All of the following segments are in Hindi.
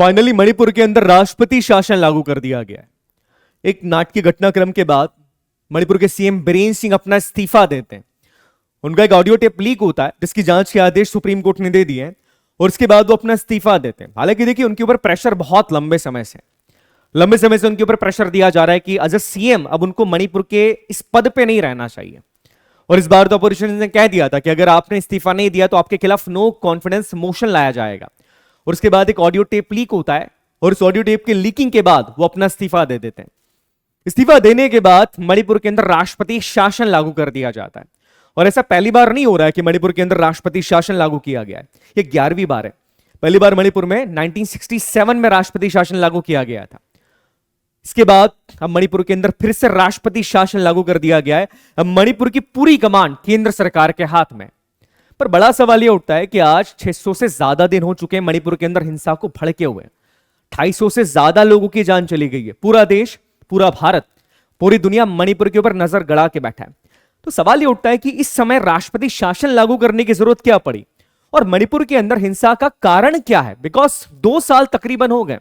फाइनली मणिपुर के अंदर राष्ट्रपति शासन लागू कर दिया गया है। एक नाटकीय घटनाक्रम के बाद मणिपुर के सीएम बीरेन सिंह अपना इस्तीफा देते हैं। उनका एक ऑडियो टेप लीक होता है जिसकी जांच के आदेश सुप्रीम कोर्ट ने दे दिए हैं और उसके बाद वो अपना इस्तीफा देते हैं। हालांकि देखिए उनके ऊपर प्रेशर बहुत लंबे समय से उनके ऊपर प्रेशर दिया जा रहा है कि एज अ सीएम अब उनको मणिपुर के इस पद पे नहीं रहना चाहिए। और इस बार तो अपोजिशन ने कह दिया था कि अगर आपने इस्तीफा नहीं दिया तो आपके खिलाफ नो कॉन्फिडेंस मोशन लाया जाएगा। और उसके बाद एक ऑडियो टेप लीक होता है और इस ऑडियो टेप के लीकिंग के बाद वो अपना इस्तीफा दे देते हैं। इस्तीफा देने के बाद मणिपुर के अंदर राष्ट्रपति शासन लागू कर दिया जाता है। और ऐसा पहली बार नहीं हो रहा है कि मणिपुर के अंदर राष्ट्रपति शासन लागू किया गया है, ये 11वीं बार है। पहली बार मणिपुर में 1967 में राष्ट्रपति शासन लागू किया गया था। इसके बाद अब मणिपुर के अंदर फिर से राष्ट्रपति शासन लागू कर दिया गया है। अब मणिपुर की पूरी कमान केंद्र सरकार के हाथ में। पर बड़ा सवाल यह उठता है कि आज 600 से ज्यादा दिन हो चुके हैं मणिपुर के अंदर हिंसा को भड़के हुए। 250 से ज्यादा लोगों की जान चली गई है। पूरा देश, पूरा भारत, पूरी दुनिया मणिपुर के ऊपर नजर गड़ा के बैठा है। तो सवाल यह उठता है कि इस समय राष्ट्रपति शासन लागू करने की जरूरत क्या पड़ी और मणिपुर के अंदर हिंसा का कारण क्या है। बिकॉज 2 साल तकरीबन हो गए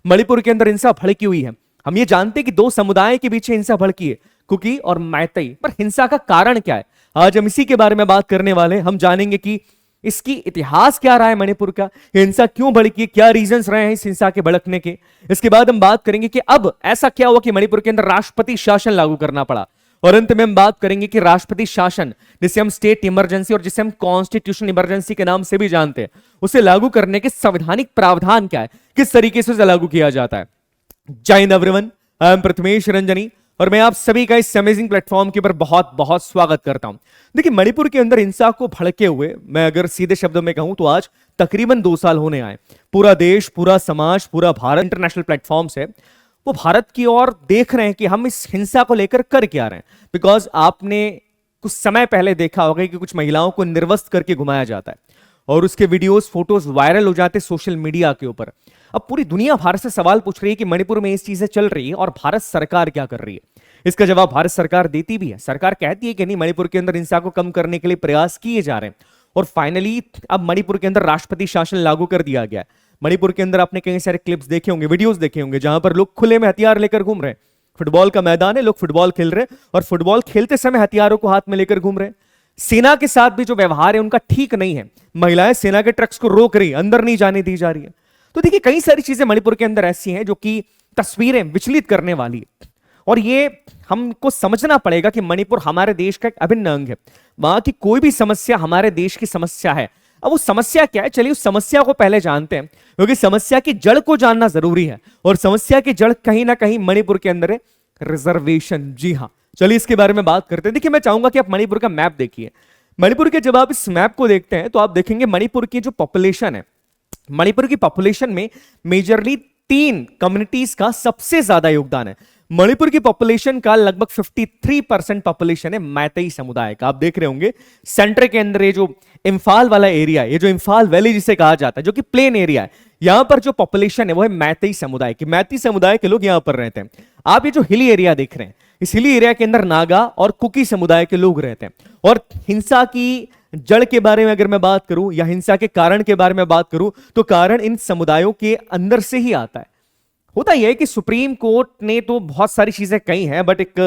मणिपुर के अंदर हिंसा भड़की हुई है। हम ये जानते हैं कि 2 समुदाय के बीच हिंसा भड़की है, कुकी और मैतेई। पर हिंसा का कारण क्या है, आज हम इसी के बारे में बात करने वाले। हम जानेंगे कि इसकी इतिहास क्या रहा है, मणिपुर का हिंसा क्यों भड़की, क्या रीजंस रहे हैं इस हिंसा के भड़कने के। इसके बाद हम बात करेंगे कि अब ऐसा क्या हुआ कि मणिपुर के अंदर राष्ट्रपति शासन लागू करना पड़ा। और अंत में हम बात करेंगे कि राष्ट्रपति शासन, जिसे हम स्टेट इमरजेंसी और जिसे हम कॉन्स्टिट्यूशन इमरजेंसी के नाम से भी जानते हैं, उसे लागू करने के संवैधानिक प्रावधान क्या है, किस तरीके से उसे लागू किया जाता है। जय Hind everyone, I am Prathamesh Ranjani और मैं आप सभी का इस अमेजिंग प्लेटफॉर्म के ऊपर बहुत बहुत स्वागत करता हूं। देखिए मणिपुर के अंदर हिंसा को भड़के हुए, मैं अगर सीधे शब्दों में कहूं तो आज तकरीबन 2 साल होने आए। पूरा देश, पूरा समाज, पूरा भारत इंटरनेशनल प्लेटफॉर्म से वो भारत की ओर देख रहे हैं कि हम इस हिंसा को लेकर कर क्या रहे हैं। बिकॉज आपने कुछ समय पहले देखा होगा कि कुछ महिलाओं को निर्वस्त्र करके घुमाया जाता है और उसके वीडियोस, फोटोज वायरल हो जाते सोशल मीडिया के ऊपर। अब पूरी दुनिया भारत से सवाल पूछ रही है कि मणिपुर में इस चीजें चल रही है और भारत सरकार क्या कर रही है। इसका जवाब भारत सरकार देती भी है। सरकार कहती है कि नहीं, मणिपुर के अंदर हिंसा को कम करने के लिए प्रयास किए जा रहे हैं। और फाइनली अब मणिपुर के अंदर राष्ट्रपति शासन लागू कर दिया गया है। मणिपुर के अंदर आपने कई सारे क्लिप्स देखे होंगे, वीडियोस देखे होंगे, जहां पर लोग खुले में हथियार लेकर घूम रहे हैं। फुटबॉल का मैदान है, लोग फुटबॉल खेल रहे हैं और फुटबॉल खेलते समय हथियारों को हाथ में लेकर घूम रहे हैं। सेना के साथ भी जो व्यवहार है उनका ठीक नहीं है। महिलाएं सेना के ट्रक्स को रोक रही, अंदर नहीं जाने दी जा रही है। तो देखिए कई सारी चीजें मणिपुर के अंदर ऐसी हैं जो कि तस्वीरें विचलित करने वाली है। और ये हमको समझना पड़ेगा कि मणिपुर हमारे देश का एक अभिन्न अंग है। वहां की कोई भी समस्या हमारे देश की समस्या है। अब वो समस्या क्या है, चलिए उस समस्या को पहले जानते हैं, क्योंकि समस्या की जड़ को जानना जरूरी है। और समस्या की जड़ कहीं ना कहीं मणिपुर के अंदर है, रिजर्वेशन। जी हाँ, चलिए इसके बारे में बात करते हैं। देखिए मैं चाहूंगा कि आप मणिपुर का मैप देखिए। मणिपुर के जब आप इस मैप को देखते हैं तो आप देखेंगे मणिपुर की जो पॉपुलेशन है, मणिपुर की पॉपुलेशन में मेजरली 3 कम्युनिटीज का सबसे ज्यादा योगदान है। मणिपुर की पॉपुलेशन का लगभग 53% पॉपुलेशन है मैतेई समुदाय का। आप देख रहे होंगे सेंटर के अंदर ये जो इंफाल वाला एरिया है, ये जो इंफाल वैली जिसे कहा जाता है, जो कि प्लेन एरिया है, यहां पर जो पॉपुलेशन है वो है मैतेई समुदाय की। मैतेई समुदाय के लोग यहां पर रहते हैं। आप ये जो हिली एरिया देख रहे हैं, इस हिली एरिया के अंदर नागा और कुकी समुदाय के लोग रहते हैं। और हिंसा की जड़ के बारे में अगर मैं बात करूं या हिंसा के कारण के बारे में बात करूं तो कारण इन समुदायों के अंदर से ही आता है। होता यह है कि सुप्रीम कोर्ट ने तो बहुत सारी चीजें कही हैं, बट एक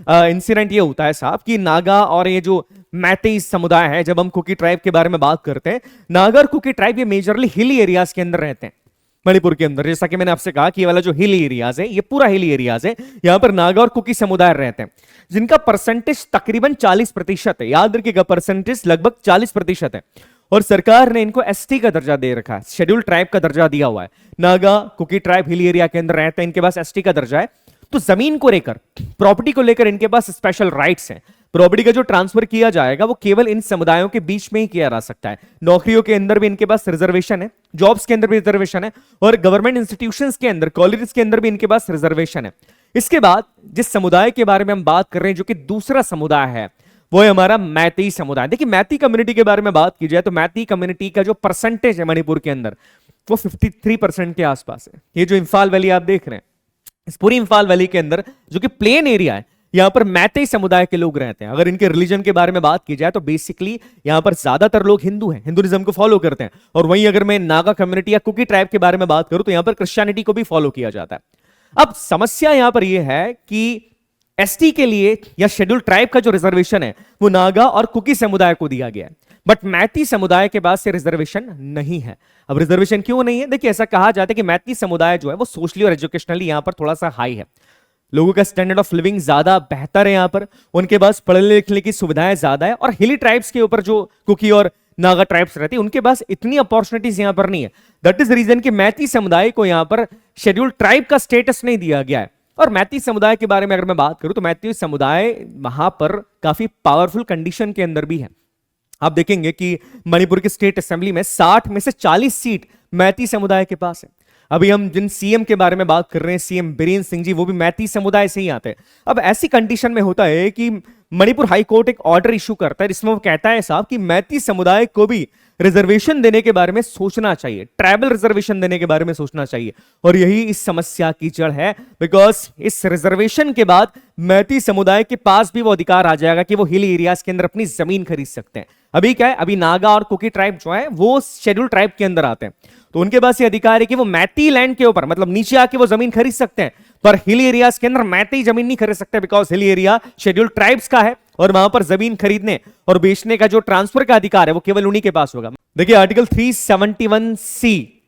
इंसिडेंट ये होता है साहब कि नागा और ये जो मैतेई समुदाय है, जब हम कुकी ट्राइब के बारे में बात करते हैं, नागा और कुकी ट्राइब ये मेजरली हिली एरियाज के अंदर रहते हैं मणिपुर के अंदर। जैसा कि मैंने आपसे कहा कि ये वाला जो हिली एरियाज है, ये पूरा हिली एरियाज है, यहां पर नागा और कुकी समुदाय रहते हैं, जिनका परसेंटेज तकरीबन 40% है। याद रखिएगा, परसेंटेज लगभग 40% है। और सरकार ने इनको एसटी का दर्जा दे रखा है, शेड्यूल्ड ट्राइब का दर्जा दिया हुआ है। Naga Kuki tribe hilly area के अंदर रहते हैं, इनके पास एसटी का दर्जा है। तो जमीन को लेकर, प्रॉपर्टी को लेकर इनके पास स्पेशल राइट्स हैं। प्रॉपर्टी का जो ट्रांसफर किया जाएगा वो केवल इन समुदायों के बीच में ही किया जा सकता है। नौकरियों के अंदर भी इनके पास रिजर्वेशन है, जॉब्स के अंदर भी रिजर्वेशन है, और गवर्नमेंट इंस्टीट्यूशंस के अंदर, कॉलेजेस के अंदर भी इनके पास रिजर्वेशन है। इसके बाद जिस समुदाय के बारे में हम बात कर रहे हैं, जो कि दूसरा समुदाय है, वो है हमारा मैतेई समुदाय। देखिए मैतेई कम्युनिटी के बारे में बात की जाए तो मैतेई कम्युनिटी का जो परसेंटेज है मणिपुर के अंदर वो 53% के आसपास है। ये जो इंफाल वैली आप देख रहे हैं, इस पूरी इंफाल वैली के अंदर जो कि प्लेन एरिया है, यहां पर मैतेई समुदाय के लोग रहते हैं। अगर इनके रिलीजन के बारे में बात की जाए तो बेसिकली यहां पर ज्यादातर लोग हिंदू हैं, हिंदुइज्म को फॉलो करते हैं। और वहीं अगर मैं नागा कम्युनिटी या कुकी ट्राइब के बारे में बात करूं तो यहां पर क्रिश्चियनिटी को भी फॉलो किया जाता है। अब समस्या यहां पर यह है कि एसटी के लिए या शेड्यूल ट्राइब का जो रिजर्वेशन है वो नागा और कुकी समुदाय को दिया गया है, बट मैती समुदाय के पास से रिजर्वेशन नहीं है। अब रिजर्वेशन क्यों नहीं है? देखिए, ऐसा कहा जाता है कि मैती समुदाय जो है वो सोशली और एजुकेशनली यहां पर थोड़ा सा हाई है, लोगों का स्टैंडर्ड ऑफ लिविंग ज्यादा बेहतर है, यहां पर उनके पास पढ़ने लिखने की सुविधाएं ज्यादा है। और हिली ट्राइब्स के ऊपर जो कुकी और नागा ट्राइब्स रहती है उनके पास इतनी अपॉर्चुनिटीज यहां पर नहीं है। दैट इज रीजन कि मैती समुदाय को यहां पर शेड्यूल ट्राइब का स्टेटस नहीं दिया गया है। और मैती समुदाय के बारे में अगर मैं बात करूं तो मैती समुदाय वहां पर काफी पावरफुल कंडीशन के अंदर भी है। आप देखेंगे कि मणिपुर की स्टेट असेंबली में 60 में से 40 सीट मैती समुदाय के पास है। अभी हम जिन सीएम के बारे में बात कर रहे हैं, सीएम बीरेन सिंह जी, वो भी मैती समुदाय से ही आते हैं। अब ऐसी कंडीशन में होता है कि मणिपुर हाई कोर्ट एक ऑर्डर इशू करता है जिसमें वो कहता है साहब कि मैती समुदाय को भी रिजर्वेशन देने के बारे में सोचना चाहिए, ट्राइबल रिजर्वेशन देने के बारे में सोचना चाहिए। और यही इस समस्या की जड़ है, बिकॉज इस रिजर्वेशन के बाद मैती समुदाय के पास भी वो अधिकार आ जाएगा कि वो हिल एरियाज के अंदर अपनी जमीन खरीद सकते हैं। अभी क्या है, अभी नागा और कुकी ट्राइब जो है वो शेड्यूल ट्राइब के अंदर आते हैं, तो उनके पास ये अधिकार है कि वो मैती लैंड के ऊपर मतलब नीचे आके वो जमीन खरीद सकते हैं, पर हिल एरियाज के अंदर मैती जमीन नहीं खरीद सकते, because hill area schedule tribes का है और वहां पर जमीन खरीदने और बेचने का जो ट्रांसफर का अधिकार है वो केवल उन्हीं के पास होगा। देखिए, आर्टिकल 371C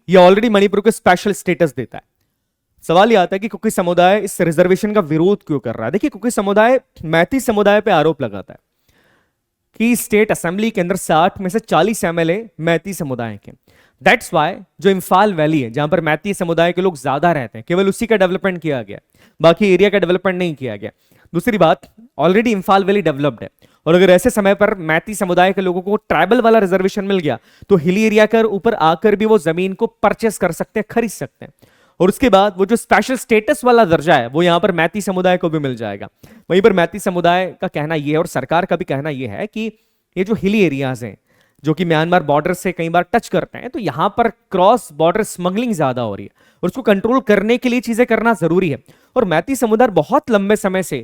ये ऑलरेडी मणिपुर को स्पेशल स्टेटस देता है। सवाल यह आता है कि कुकी समुदाय इस रिजर्वेशन का विरोध क्यों कर रहा है। देखिए, कुकी समुदाय मैती समुदाय पे आरोप लगाता है कि स्टेट असेंबली के अंदर 60 में से 40 एमएलए मैती समुदाय के। दैट्स वाई जो इम्फाल वैली है जहां पर मैती समुदाय के लोग ज्यादा रहते हैं, केवल उसी का डेवलपमेंट किया गया, बाकी एरिया का डेवलपमेंट नहीं किया गया। दूसरी बात, ऑलरेडी इम्फाल वैली डेवलप्ड है, और अगर ऐसे समय पर मैती समुदाय के लोगों को ट्राइबल वाला रिजर्वेशन मिल गया तो हिली एरिया के ऊपर आकर भी वो जमीन को परचेस कर सकते हैं, खरीद सकते हैं। और उसके बाद वो जो स्पेशल स्टेटस वाला दर्जा है वो यहां पर मैती समुदाय को भी मिल जाएगा। वहीं पर मैती समुदाय का कहना यह है और सरकार का भी कहना यह है कि ये जो हिली एरियाज हैं जो कि म्यांमार बॉर्डर से कई बार टच करते हैं, तो यहां पर क्रॉस बॉर्डर स्मगलिंग ज्यादा हो रही है और उसको कंट्रोल करने के लिए चीजें करना जरूरी है। और मैती समुदाय बहुत लंबे समय से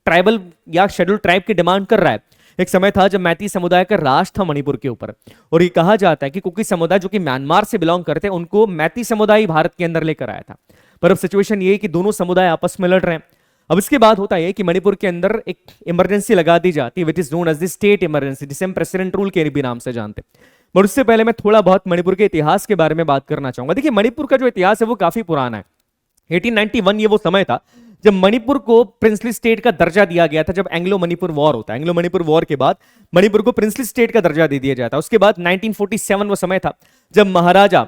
ट्राइबल या शेड्यूल ट्राइब की डिमांड कर रहा है। एक समय था जब मैती समुदाय का राज था मणिपुर के ऊपर, और ये कहा जाता है कि कुकी समुदाय जो कि म्यांमार से बिलोंग करते हैं उनको मैती समुदाय भारत के अंदर लेकर आया था। पर अब सिचुएशन ये है कि दोनों समुदाय आपस में लड़ रहे हैं। अब इसके बाद होता है कि मणिपुर के अंदर एक इमरजेंसी लगा दी जाती है which is known as the state emergency, जिसे हम प्रेसिडेंट रूल के भी नाम से जानते हैं। और उससे पहले मैं थोड़ा बहुत मणिपुर के इतिहास के बारे में बात करना चाहूंगा। देखिए, मणिपुर का जो इतिहास है वो काफी पुराना है। 1891 ये वो समय था जब मणिपुर को प्रिंसली स्टेट का दर्जा दिया गया था। जब एंग्लो मणिपुर वॉर होता है, एंग्लो मणिपुर वॉर के बाद मणिपुर को प्रिंसली स्टेट का दर्जा दे दिया जाता है। उसके बाद 1947 वो समय था जब महाराजा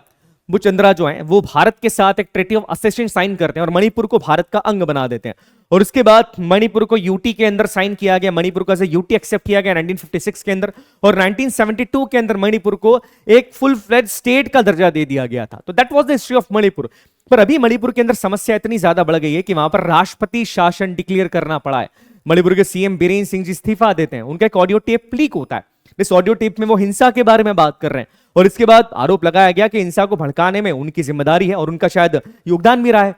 भूचंद्रा जो है वो भारत के साथ एक ट्रीटी ऑफ एसोसिएशन साइन करते हैं और मणिपुर को भारत का अंग बना देते हैं। और उसके बाद मणिपुर को यूटी के अंदर साइन किया गया, मणिपुर को यूटी एक्सेप्ट किया गया 1956 के अंदर, और 1972 के अंदर मणिपुर को एक फुल फ्लेज स्टेट का दर्जा दे दिया गया था। तो that was the history of Manipur. पर अभी मणिपुर के अंदर समस्या इतनी ज्यादा बढ़ गई है कि वहां पर राष्ट्रपति शासन डिक्लेयर करना पड़ा है। मणिपुर के सीएम बीरेन सिंह जी इस्तीफा देते हैं, उनका एक ऑडियो टेप लीक होता है। इस ऑडियो टेप में वो हिंसा के बारे में बात कर रहे हैं और इसके बाद आरोप लगाया गया कि हिंसा को भड़काने में उनकी जिम्मेदारी है और उनका शायद योगदान भी रहा है।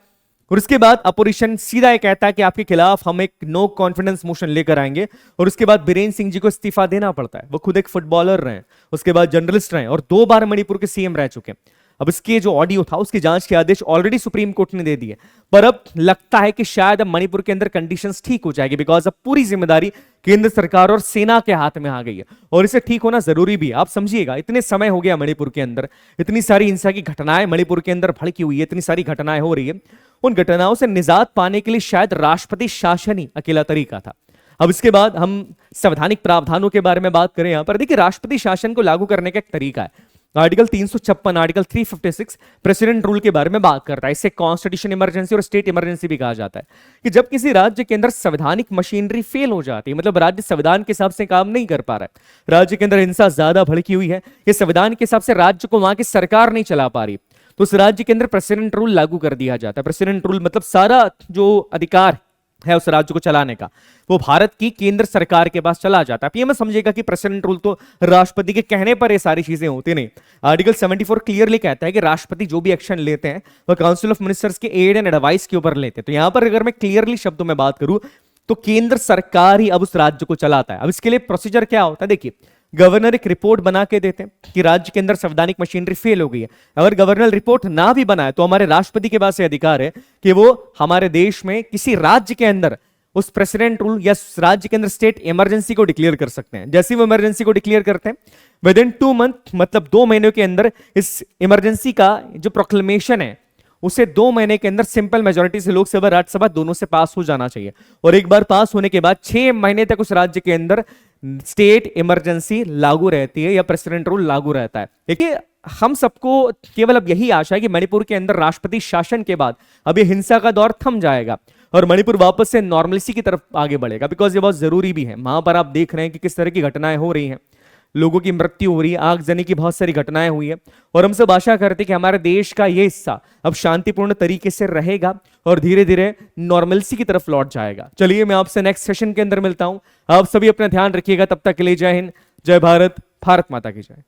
और उसके बाद अपोजिशन सीधा ये कहता है कि आपके खिलाफ हम एक नो कॉन्फिडेंस मोशन लेकर आएंगे। और उसके बाद बीरेन सिंह जी को इस्तीफा देना पड़ता है। वो खुद एक फुटबॉलर रहे, उसके बाद जर्नलिस्ट रहे और 2 बार मणिपुर के सीएम रह चुके हैं। अब इसके जो ऑडियो था उसकी जांच के आदेश ऑलरेडी सुप्रीम कोर्ट ने दे दिए, पर अब लगता है कि शायद अब मणिपुर के अंदर कंडीशंस ठीक हो जाएगी, बिकॉज अब पूरी जिम्मेदारी केंद्र सरकार और सेना के हाथ में आ गई है और इसे ठीक होना जरूरी भी है। आप समझिएगा, इतने समय हो गया मणिपुर के अंदर, इतनी सारी हिंसा की घटनाएं मणिपुर के अंदर भड़की हुई है, इतनी सारी घटनाएं हो रही है। उन घटनाओं से निजात पाने के लिए शायद राष्ट्रपति शासन ही अकेला तरीका था। अब इसके बाद हम संवैधानिक प्रावधानों के बारे में बात करें, यहां पर देखिए राष्ट्रपति शासन को लागू करने का एक तरीका है। आर्टिकल 356, आर्टिकल 356 प्रेसिडेंट रूल के बारे में बात करता है। इसे कॉन्स्टिट्यूशन इमरजेंसी और स्टेट इमरजेंसी भी कहा जाता है कि जब किसी राज्य के अंदर संवैधानिक मशीनरी फेल हो जाती है, मतलब राज्य संविधान के हिसाब से काम नहीं कर पा रहा है, राज्य के अंदर हिंसा ज्यादा भड़की हुई है, ये संविधान के हिसाब से राज्य को वहां की सरकार नहीं चला पा रही, तो उस राज्य के अंदर प्रेसिडेंट रूल लागू कर दिया जाता है। प्रेसिडेंट रूल मतलब सारा जो अधिकार है उस राज्य को चलाने का वो भारत की केंद्र सरकार के पास चला जाता है। ये मत समझिएगा कि प्रेसिडेंट रूल तो राष्ट्रपति के कहने पर ये सारी चीजें होती नहीं। आर्टिकल 74 क्लियरली कहता है कि राष्ट्रपति जो भी एक्शन लेते हैं वो काउंसिल ऑफ मिनिस्टर्स के एड एंड एडवाइस के ऊपर लेते हैं। तो यहां पर अगर मैं क्लियरली शब्दों में बात करूं तो केंद्र सरकार ही अब उस राज्य को चलाता है। अब इसके लिए प्रोसीजर क्या होता है, देखिए गवर्नर एक रिपोर्ट बना के देते हैं कि राज्य के अंदर संवैधानिक मशीनरी फेल हो गई है। अगर गवर्नर रिपोर्ट ना भी बनाए तो हमारे राष्ट्रपति के पास अधिकार है कि वो हमारे देश में किसी राज्य के अंदर उस प्रेसिडेंट रूल या राज्य के अंदर स्टेट इमरजेंसी को डिक्लेयर कर सकते हैं। जैसे वो इमरजेंसी को डिक्लेयर करते हैं, विद इन 2 मंथ मतलब 2 महीनों के अंदर इस इमरजेंसी का जो प्रोक्लेमेशन है उसे 2 महीने के अंदर सिंपल मेजोरिटी से लोकसभा राज्यसभा दोनों से पास हो जाना चाहिए। और एक बार पास होने के बाद 6 महीने तक उस राज्य के अंदर स्टेट इमरजेंसी लागू रहती है या प्रेसिडेंट रूल लागू रहता है। देखिए हम सबको केवल अब यही आशा है कि मणिपुर के अंदर राष्ट्रपति शासन के बाद अब ये हिंसा का दौर थम जाएगा और मणिपुर वापस से नॉर्मलिसी की तरफ आगे बढ़ेगा, बिकॉज ये बहुत जरूरी भी है। वहां पर आप देख रहे हैं कि किस तरह की घटनाएं हो रही हैं, लोगों की मृत्यु हो रही है, आगजनी की बहुत सारी घटनाएं हुई है। और हम सब आशा करते हैं कि हमारे देश का ये हिस्सा अब शांतिपूर्ण तरीके से रहेगा और धीरे धीरे नॉर्मलसी की तरफ लौट जाएगा। चलिए मैं आपसे नेक्स्ट सेशन के अंदर मिलता हूं। आप सभी अपना ध्यान रखिएगा, तब तक के लिए जय हिंद, जय भारत, भारत माता की जय।